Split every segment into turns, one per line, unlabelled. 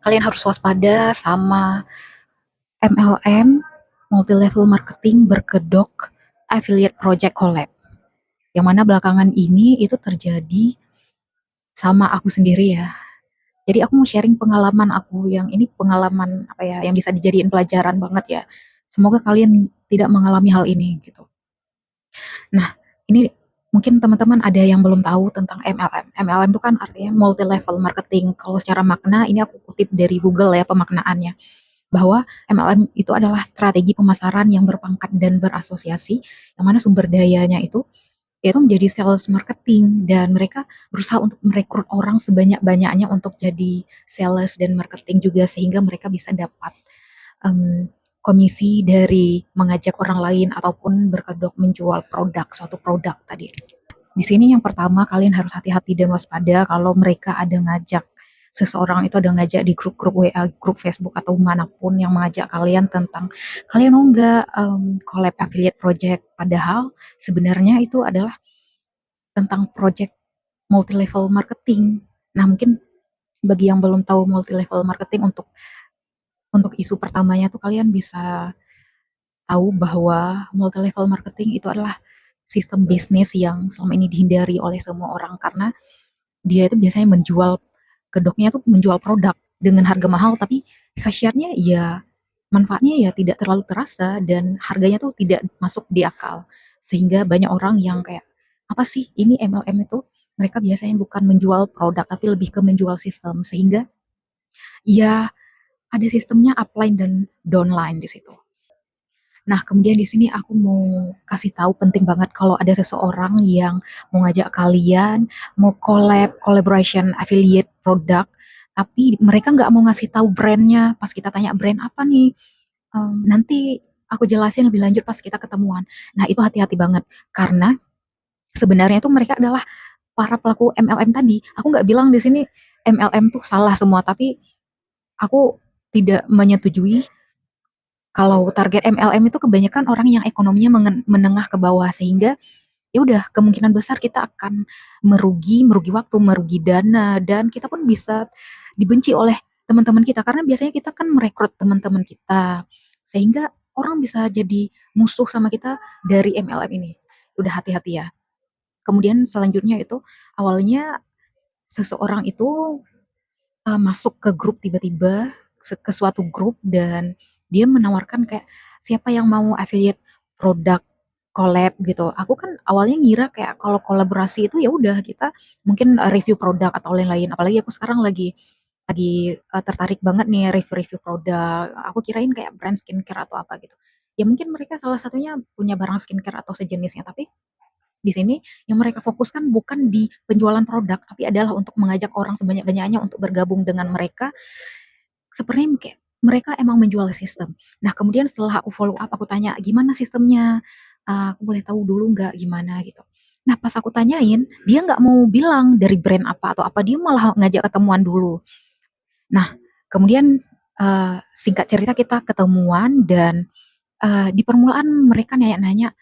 kalian harus waspada sama MLM, multi level marketing berkedok affiliate project collab. Yang mana belakangan ini itu terjadi sama aku sendiri ya. Jadi aku mau sharing pengalaman aku yang ini pengalaman apa ya yang bisa dijadiin pelajaran banget ya. Semoga kalian tidak mengalami hal ini gitu. Nah, ini mungkin teman-teman ada yang belum tahu tentang MLM. MLM itu kan artinya multi level marketing. Kalau secara makna ini aku kutip dari Google ya pemaknaannya bahwa MLM itu adalah strategi pemasaran yang berpangkat dan berasosiasi yang mana sumber dayanya itu yaitu menjadi sales marketing dan mereka berusaha untuk merekrut orang sebanyak-banyaknya untuk jadi sales dan marketing juga sehingga mereka bisa dapat em, komisi dari mengajak orang lain ataupun berkedok menjual produk suatu produk tadi. Di sini yang pertama kalian harus hati-hati dan waspada kalau mereka ada ngajak seseorang itu ada ngajak di grup-grup WA, grup Facebook atau manapun yang mengajak kalian tentang kalian mau nggak collab affiliate project padahal sebenarnya itu adalah tentang project multi level marketing. Nah, mungkin bagi yang belum tahu multi level marketing untuk isu pertamanya tuh kalian bisa tahu bahwa multi level marketing itu adalah sistem bisnis yang selama ini dihindari oleh semua orang karena dia itu biasanya menjual kedoknya tuh menjual produk dengan harga mahal tapi kasirnya ya manfaatnya ya tidak terlalu terasa dan harganya tuh tidak masuk di akal sehingga banyak orang yang kayak apa sih ini MLM itu mereka biasanya bukan menjual produk tapi lebih ke menjual sistem sehingga ya ada sistemnya upline dan downline di situ. Nah, kemudian di sini aku mau kasih tahu penting banget kalau ada seseorang yang mau ngajak kalian mau collaboration affiliate produk, tapi mereka nggak mau ngasih tahu brandnya. Pas kita tanya brand apa nih, nanti aku jelasin lebih lanjut pas kita ketemuan. Nah, itu hati-hati banget karena sebenarnya itu mereka adalah para pelaku MLM tadi. Aku nggak bilang di sini MLM tuh salah semua, tapi aku tidak menyetujui kalau target MLM itu kebanyakan orang yang ekonominya menengah ke bawah sehingga ya udah kemungkinan besar kita akan merugi waktu, merugi dana dan kita pun bisa dibenci oleh teman-teman kita karena biasanya kita kan merekrut teman-teman kita sehingga orang bisa jadi musuh sama kita dari MLM ini. Udah hati-hati ya. Kemudian selanjutnya itu awalnya seseorang itu masuk ke grup tiba-tiba ke suatu grup dan dia menawarkan kayak siapa yang mau affiliate produk collab gitu. Aku kan awalnya ngira kayak kalau kolaborasi itu ya udah kita mungkin review produk atau lain-lain. Apalagi aku sekarang lagi tertarik banget nih review-review produk. Aku kirain kayak brand skincare atau apa gitu. Ya mungkin mereka salah satunya punya barang skincare atau sejenisnya, tapi di sini yang mereka fokuskan bukan di penjualan produk, tapi adalah untuk mengajak orang sebanyak-banyaknya untuk bergabung dengan mereka. Sepertinya kayak mereka emang menjual sistem. Nah, kemudian setelah aku follow up, aku tanya, gimana sistemnya? Aku boleh tahu dulu nggak gimana gitu. Nah, pas aku tanyain, dia nggak mau bilang dari brand apa atau apa, dia malah ngajak ketemuan dulu. Nah, kemudian singkat cerita kita ketemuan dan di permulaan mereka nanya-nanya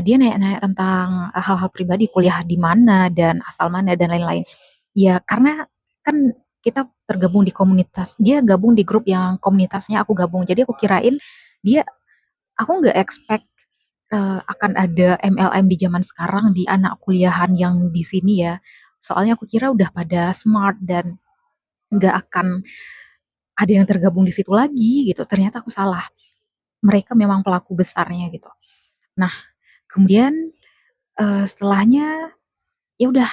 dia nanya-nanya tentang, hal-hal pribadi, kuliah di mana dan asal mana dan lain-lain. Ya karena kan kita tergabung di komunitas, dia gabung di grup yang komunitasnya aku gabung. Jadi aku kirain dia aku nggak expect, akan ada MLM di zaman sekarang di anak kuliahan yang di sini ya. Soalnya aku kira udah pada smart dan nggak akan ada yang tergabung di situ lagi gitu, ternyata aku salah. Mereka memang pelaku besarnya gitu. Nah, kemudian, setelahnya ya udah,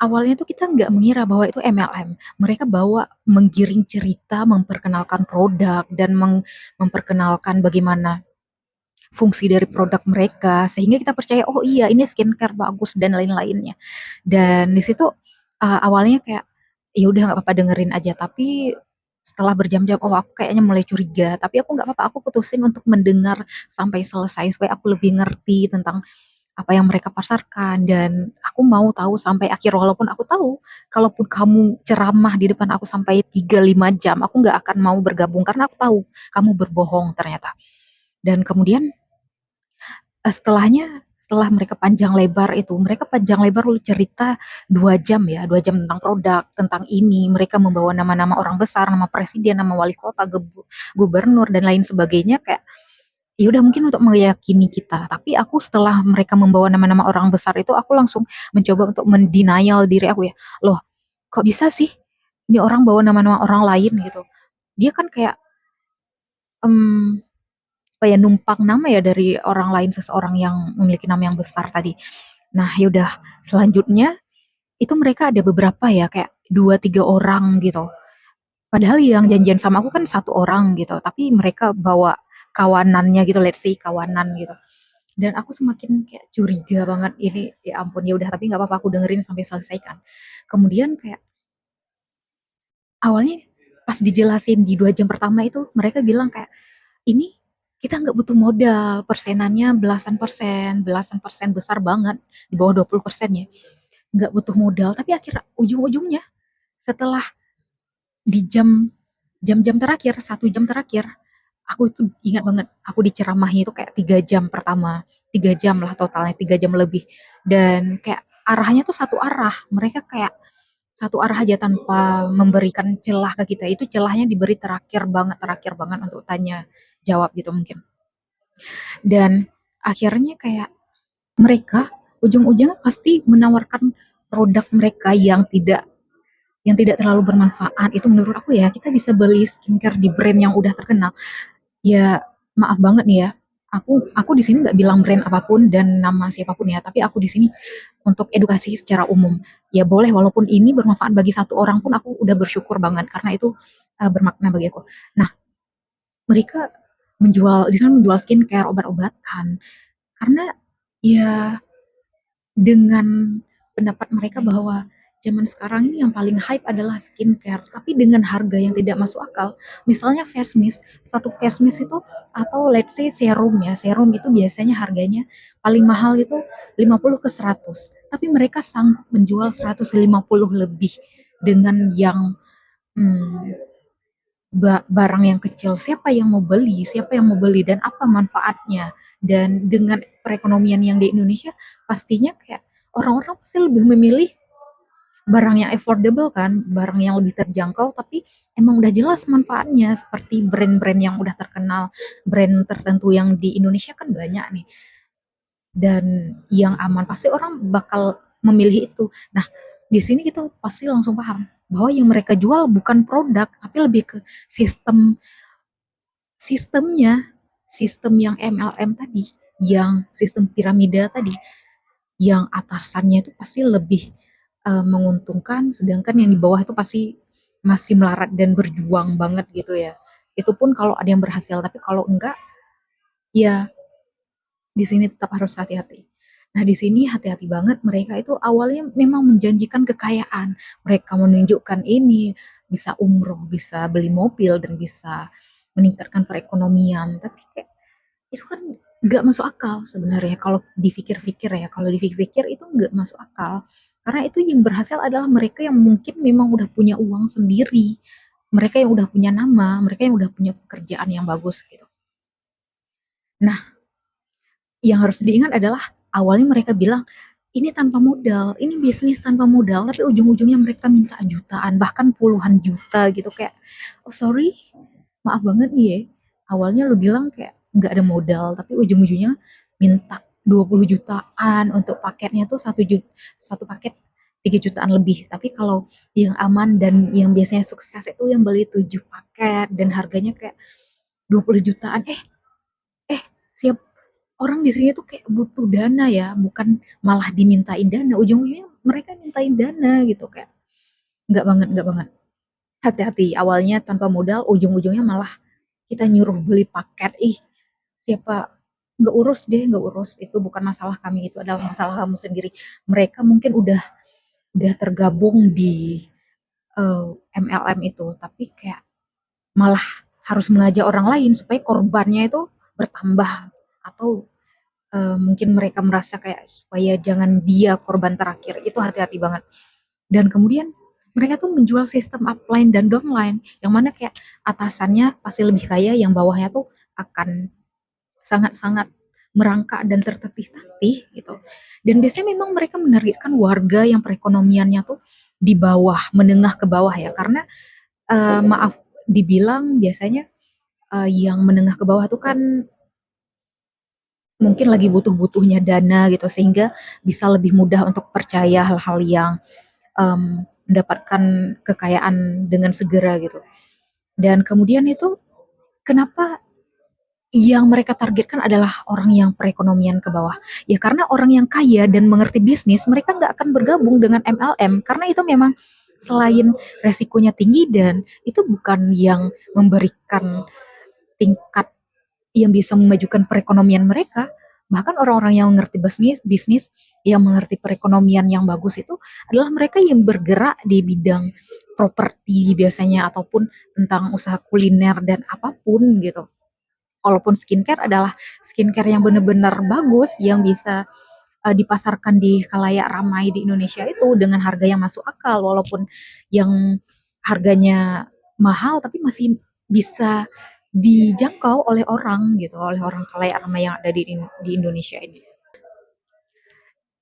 awalnya tuh kita nggak mengira bahwa itu MLM. Mereka bawa menggiring cerita, memperkenalkan produk dan memperkenalkan bagaimana fungsi dari produk mereka sehingga kita percaya, "Oh iya ini skincare bagus," dan lain-lainnya. Dan di situ, awalnya kayak, ya udah nggak apa-apa dengerin aja, tapi setelah berjam-jam, oh aku kayaknya mulai curiga, tapi aku nggak apa-apa, aku putusin untuk mendengar sampai selesai supaya aku lebih ngerti tentang apa yang mereka pasarkan dan aku mau tahu sampai akhir walaupun aku tahu kalaupun kamu ceramah di depan aku sampai 3-5 jam aku nggak akan mau bergabung karena aku tahu kamu berbohong ternyata dan kemudian setelahnya setelah mereka panjang lebar lalu cerita 2 jam ya, 2 jam tentang produk, tentang ini, mereka membawa nama-nama orang besar, nama presiden, nama wali kota, gubernur dan lain sebagainya kayak ya udah mungkin untuk meyakini kita. Tapi aku setelah mereka membawa nama-nama orang besar itu aku langsung mencoba untuk mendenial diri aku ya. Loh, kok bisa sih ini orang bawa nama-nama orang lain gitu. Dia kan kayak em, apa ya numpang nama ya dari orang lain seseorang yang memiliki nama yang besar tadi. Nah, yaudah selanjutnya itu mereka ada beberapa ya kayak 2 3 orang gitu. Padahal yang janjian sama aku kan 1 orang gitu, tapi mereka bawa kawanannya gitu, let's say kawanan gitu. Dan aku semakin kayak curiga banget ini, ya ampun ya udah tapi nggak apa-apa aku dengerin sampai selesai kan. Kemudian kayak awalnya pas dijelasin di 2 jam pertama itu mereka bilang kayak ini kita nggak butuh modal, persenannya belasan persen besar banget, di bawah 20% ya. Nggak butuh modal, tapi akhir ujung-ujungnya setelah di jam-jam terakhir, 1 jam terakhir, aku itu ingat banget, aku diceramahi itu kayak 3 jam pertama, 3 jam lah totalnya, 3 jam lebih. Dan kayak arahnya tuh satu arah, mereka kayak satu arah aja tanpa memberikan celah ke kita. Itu celahnya diberi terakhir banget untuk tanya jawab gitu mungkin. Dan akhirnya kayak mereka ujung-ujungnya pasti menawarkan produk mereka yang tidak terlalu bermanfaat. Itu menurut aku ya, kita bisa beli skincare di brand yang udah terkenal. Ya, maaf banget nih ya. Aku di sini nggak bilang brand apapun dan nama siapapun ya, tapi aku di sini untuk edukasi secara umum. Ya boleh walaupun ini bermanfaat bagi 1 orang pun aku udah bersyukur banget karena itu bermakna bagi aku. Nah, mereka di sana menjual skincare, obat-obatan karena ya dengan pendapat mereka bahwa zaman sekarang ini yang paling hype adalah skincare, tapi dengan harga yang tidak masuk akal. Misalnya face mist, satu face mist itu atau let's say serum ya, serum itu biasanya harganya paling mahal itu 50 ke 100, tapi mereka sanggup menjual 150 lebih dengan yang hmm, barang yang kecil. Siapa yang mau beli? Siapa yang mau beli dan apa manfaatnya? Dan dengan perekonomian yang di Indonesia, pastinya kayak orang-orang pasti lebih memilih barang yang affordable kan, barang yang lebih terjangkau, tapi emang udah jelas manfaatnya, seperti brand-brand yang udah terkenal, brand tertentu yang di Indonesia kan banyak nih, dan yang aman, pasti orang bakal memilih itu. Nah, di sini kita pasti langsung paham bahwa yang mereka jual bukan produk, tapi lebih ke sistem sistemnya, sistem yang MLM tadi, yang sistem piramida tadi, yang atasannya itu pasti lebih menguntungkan, sedangkan yang di bawah itu pasti masih melarat dan berjuang banget gitu ya. Itu pun kalau ada yang berhasil, tapi kalau enggak, ya di sini tetap harus hati-hati. Nah, di sini hati-hati banget. Mereka itu awalnya memang menjanjikan kekayaan. Mereka menunjukkan ini bisa umroh, bisa beli mobil, dan bisa meningkatkan perekonomian. Tapi kayak itu kan nggak masuk akal sebenarnya kalau dipikir-pikir ya. Kalau dipikir-pikir itu nggak masuk akal. Karena itu yang berhasil adalah mereka yang mungkin memang udah punya uang sendiri. Mereka yang udah punya nama, mereka yang udah punya pekerjaan yang bagus gitu. Nah, yang harus diingat adalah awalnya mereka bilang ini tanpa modal, ini bisnis tanpa modal, tapi ujung-ujungnya mereka minta jutaan, bahkan puluhan juta gitu kayak, oh sorry, maaf banget nih ya, awalnya lu bilang kayak nggak ada modal, tapi ujung-ujungnya minta 20 jutaan untuk paketnya tuh 1 juta, satu paket 3 jutaan lebih. Tapi kalau yang aman dan yang biasanya sukses itu yang beli 7 paket dan harganya kayak 20 jutaan. Eh, siap orang di sini tuh kayak butuh dana ya, bukan malah dimintain dana, ujung-ujungnya mereka mintain dana gitu kayak nggak banget, nggak banget. Hati-hati, awalnya tanpa modal, ujung-ujungnya malah kita nyuruh beli paket. Ih, siapa nggak urus deh, nggak urus. Itu bukan masalah kami, itu adalah masalah kamu sendiri. Mereka mungkin udah tergabung di MLM itu, tapi kayak malah harus mengajak orang lain supaya korbannya itu bertambah atau mungkin mereka merasa kayak supaya jangan dia korban terakhir, itu hati-hati banget. Dan kemudian mereka tuh menjual sistem upline dan downline yang mana kayak atasannya pasti lebih kaya, yang bawahnya tuh akan sangat-sangat merangkak dan tertatih-tatih gitu. Dan biasanya memang mereka menargetkan warga yang perekonomiannya tuh di bawah, menengah ke bawah ya. Karena maaf dibilang biasanya yang menengah ke bawah tuh kan mungkin lagi butuh-butuhnya dana gitu sehingga bisa lebih mudah untuk percaya hal-hal yang mendapatkan kekayaan dengan segera gitu. Dan kemudian itu kenapa yang mereka targetkan adalah orang yang perekonomian ke bawah. Ya karena orang yang kaya dan mengerti bisnis, mereka nggak akan bergabung dengan MLM karena itu memang selain resikonya tinggi dan itu bukan yang memberikan tingkat yang bisa memajukan perekonomian mereka. Bahkan orang-orang yang mengerti bisnis, yang mengerti perekonomian yang bagus itu adalah mereka yang bergerak di bidang properti biasanya ataupun tentang usaha kuliner dan apapun gitu. Walaupun skincare adalah skincare yang benar-benar bagus yang bisa dipasarkan di khalayak ramai di Indonesia itu dengan harga yang masuk akal walaupun yang harganya mahal tapi masih bisa dijangkau oleh orang gitu, oleh orang khalayak ramai yang ada di Indonesia ini.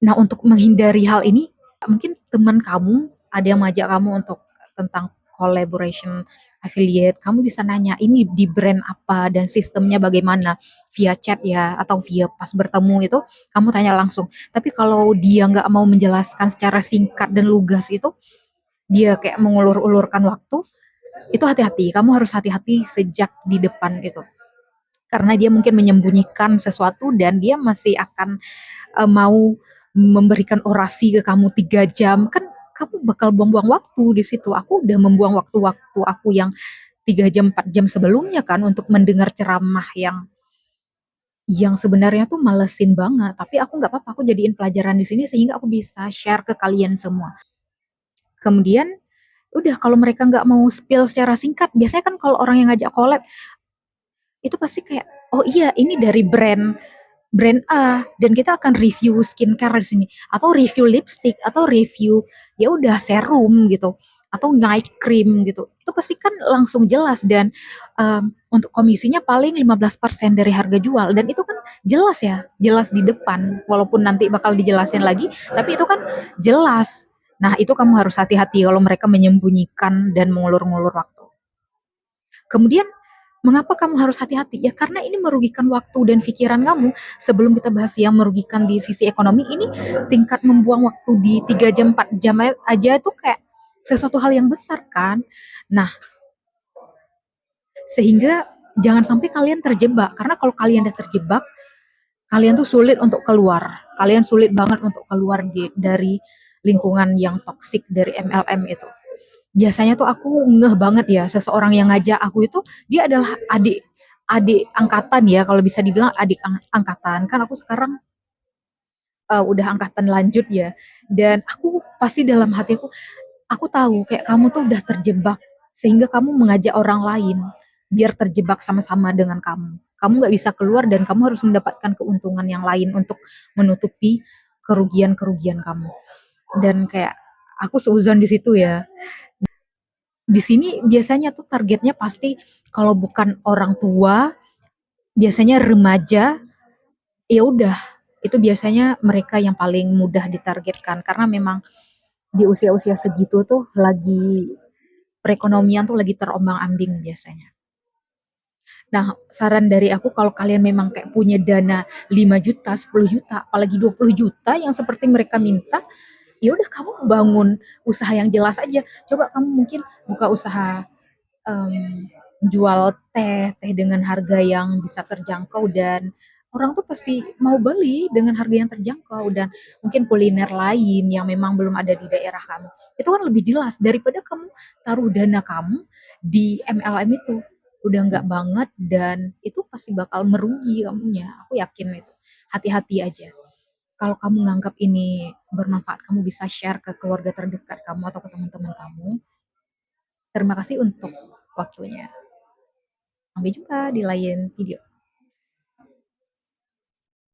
Nah, untuk menghindari hal ini, mungkin teman kamu ada yang mengajak kamu untuk tentang collaboration affiliate, kamu bisa nanya ini di brand apa dan sistemnya bagaimana via chat ya atau via pas bertemu itu kamu tanya langsung. Tapi kalau dia nggak mau menjelaskan secara singkat dan lugas itu, dia kayak mengulur-ulurkan waktu, itu hati-hati. Kamu harus hati-hati sejak di depan itu. Karena dia mungkin menyembunyikan sesuatu dan dia masih akan mau memberikan orasi ke kamu 3 jam kan kamu bakal buang-buang waktu di situ. Aku udah membuang waktu-waktu aku yang 3 jam 4 jam sebelumnya kan untuk mendengar ceramah yang sebenarnya tuh malesin banget. Tapi aku nggak apa-apa, aku jadiin pelajaran di sini sehingga aku bisa share ke kalian semua. Kemudian udah kalau mereka nggak mau spill secara singkat, biasanya kan kalau orang yang ngajak collab itu pasti kayak oh iya ini dari brand A dan kita akan review skincare di sini atau review lipstick atau review ya udah serum gitu atau night cream gitu. Itu pasti kan langsung jelas dan untuk komisinya paling 15% dari harga jual dan itu kan jelas ya, jelas di depan walaupun nanti bakal dijelasin lagi, tapi itu kan jelas. Nah, itu kamu harus hati-hati kalau mereka menyembunyikan dan mengulur-ngulur waktu. Kemudian mengapa kamu harus hati-hati? Ya karena ini merugikan waktu dan pikiran kamu. Sebelum kita bahas yang merugikan di sisi ekonomi, ini tingkat membuang waktu di 3 jam 4 jam aja itu kayak sesuatu hal yang besar kan. Nah, sehingga jangan sampai kalian terjebak karena kalau kalian udah terjebak, kalian tuh sulit untuk keluar. Kalian sulit banget untuk keluar dari lingkungan yang toksik dari MLM itu. Biasanya tuh aku ngeh banget ya seseorang yang ngajak aku itu dia adalah adik adik angkatan ya kalau bisa dibilang adik angkatan kan aku sekarang udah angkatan lanjut ya dan aku pasti dalam hatiku aku tahu kayak kamu tuh udah terjebak sehingga kamu mengajak orang lain biar terjebak sama-sama dengan kamu. Kamu nggak bisa keluar dan kamu harus mendapatkan keuntungan yang lain untuk menutupi kerugian-kerugian kamu. Dan kayak aku seuzon di situ ya. Di sini biasanya tuh targetnya pasti kalau bukan orang tua, biasanya remaja, ya udah itu biasanya mereka yang paling mudah ditargetkan karena memang di usia-usia segitu tuh lagi perekonomian tuh lagi terombang-ambing biasanya. Nah, saran dari aku kalau kalian memang kayak punya dana 5 juta, 10 juta, apalagi 20 juta yang seperti mereka minta, ya udah kamu bangun usaha yang jelas aja. Coba kamu mungkin buka usaha jual teh dengan harga yang bisa terjangkau dan orang tuh pasti mau beli dengan harga yang terjangkau dan mungkin kuliner lain yang memang belum ada di daerah kamu. Itu kan lebih jelas daripada kamu taruh dana kamu di MLM itu. Udah nggak banget dan itu pasti bakal merugi kamunya. Aku yakin itu. Hati-hati aja. Kalau kamu nganggap ini bermanfaat, kamu bisa share ke keluarga terdekat kamu atau ke teman-teman kamu. Terima kasih untuk waktunya. Sampai jumpa di lain video.